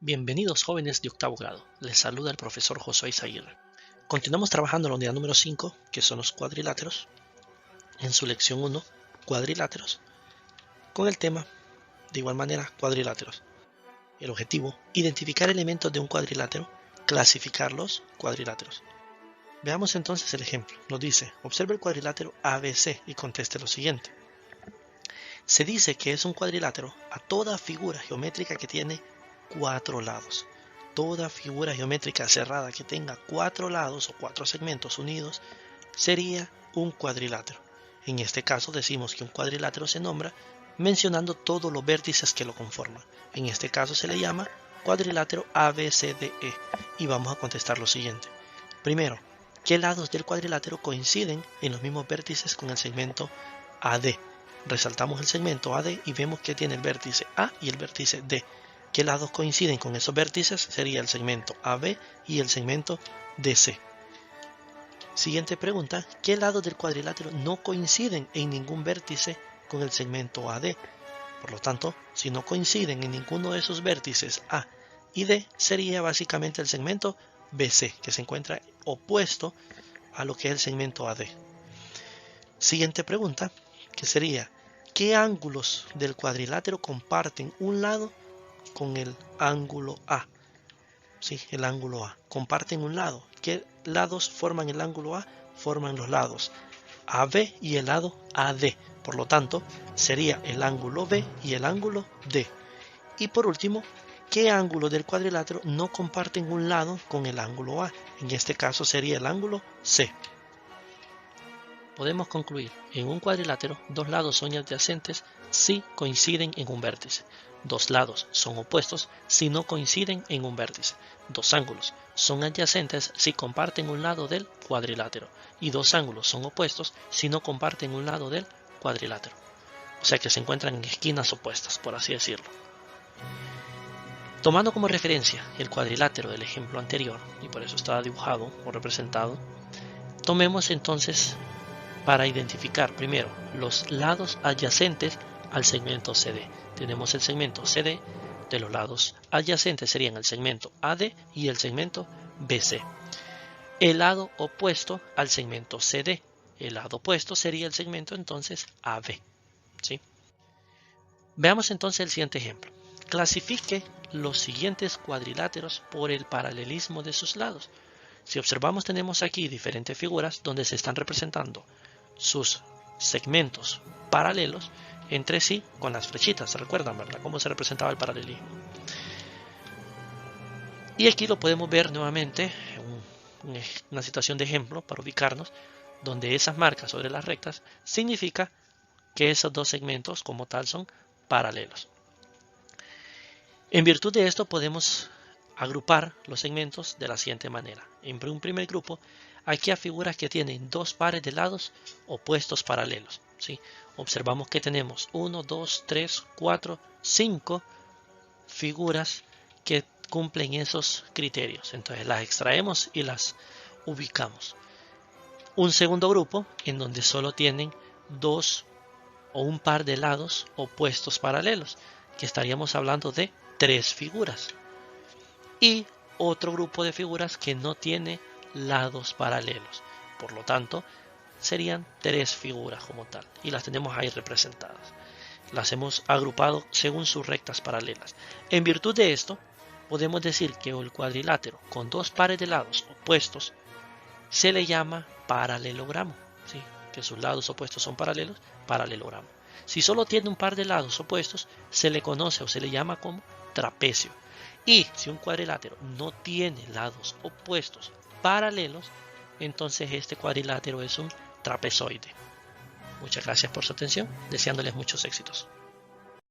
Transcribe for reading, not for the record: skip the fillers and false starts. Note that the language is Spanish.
Bienvenidos jóvenes de octavo grado, les saluda el profesor Josué Izaguirre. Continuamos trabajando en la unidad número 5, que son los cuadriláteros, en su lección 1, cuadriláteros, con el tema, de igual manera, cuadriláteros. El objetivo, identificar elementos de un cuadrilátero, clasificar los cuadriláteros. Veamos entonces el ejemplo. Nos dice, observe el cuadrilátero ABC y conteste lo siguiente. Se dice que es un cuadrilátero a toda figura geométrica que tiene 4 lados. Toda figura geométrica cerrada que tenga 4 lados o 4 segmentos unidos sería un cuadrilátero. En este caso decimos que un cuadrilátero se nombra mencionando todos los vértices que lo conforman. En este caso se le llama cuadrilátero ABCDE y vamos a contestar lo siguiente. Primero, ¿qué lados del cuadrilátero coinciden en los mismos vértices con el segmento AD? Resaltamos el segmento AD y vemos que tiene el vértice A y el vértice D. ¿Qué lados coinciden con esos vértices? Sería el segmento AB y el segmento DC. Siguiente pregunta, ¿qué lados del cuadrilátero no coinciden en ningún vértice con el segmento AD? Por lo tanto, si no coinciden en ninguno de esos vértices A y D, sería básicamente el segmento BC, que se encuentra opuesto a lo que es el segmento AD. Siguiente pregunta, que sería, ¿qué ángulos del cuadrilátero comparten un lado con el ángulo A? Sí, el ángulo A. Comparten un lado. ¿Qué lados forman el ángulo A? Forman los lados AB y el lado AD. Por lo tanto, sería el ángulo B y el ángulo D. Y por último, ¿qué ángulo del cuadrilátero no comparten un lado con el ángulo A? En este caso sería el ángulo C. Podemos concluir, en un cuadrilátero, dos lados son adyacentes si coinciden en un vértice. Dos lados son opuestos si no coinciden en un vértice. Dos ángulos son adyacentes si comparten un lado del cuadrilátero. Y dos ángulos son opuestos si no comparten un lado del cuadrilátero. O sea que se encuentran en esquinas opuestas, por así decirlo. Tomando como referencia el cuadrilátero del ejemplo anterior, y por eso está dibujado o representado, tomemos entonces para identificar primero los lados adyacentes al segmento CD. Tenemos el segmento CD, de los lados adyacentes serían el segmento AD y el segmento BC. El lado opuesto al segmento CD, el lado opuesto sería el segmento entonces AB. ¿Sí? Veamos entonces el siguiente ejemplo. Clasifique los siguientes cuadriláteros por el paralelismo de sus lados. Si observamos, tenemos aquí diferentes figuras donde se están representando sus segmentos paralelos entre sí con las flechitas. ¿Se recuerdan, verdad? Cómo se representaba el paralelismo. Y aquí lo podemos ver nuevamente en una situación de ejemplo para ubicarnos, donde esas marcas sobre las rectas significa que esos dos segmentos como tal son paralelos. En virtud de esto podemos agrupar los segmentos de la siguiente manera. En un primer grupo, aquí hay figuras que tienen dos pares de lados opuestos paralelos. ¿Sí? Observamos que tenemos 1, 2, 3, 4, 5 figuras que cumplen esos criterios. Entonces las extraemos y las ubicamos. Un segundo grupo en donde solo tienen dos o un par de lados opuestos paralelos, que estaríamos hablando de 3 figuras. Y otro grupo de figuras que no tiene lados paralelos. Por lo tanto, serían 3 figuras como tal. Y las tenemos ahí representadas. Las hemos agrupado según sus rectas paralelas. En virtud de esto, podemos decir que el cuadrilátero con dos pares de lados opuestos se le llama paralelogramo. ¿Sí? Que sus lados opuestos son paralelos, paralelogramo. Si solo tiene un par de lados opuestos, se le conoce o se le llama como trapecio. Y si un cuadrilátero no tiene lados opuestos paralelos, entonces este cuadrilátero es un trapezoide. Muchas gracias por su atención, deseándoles muchos éxitos.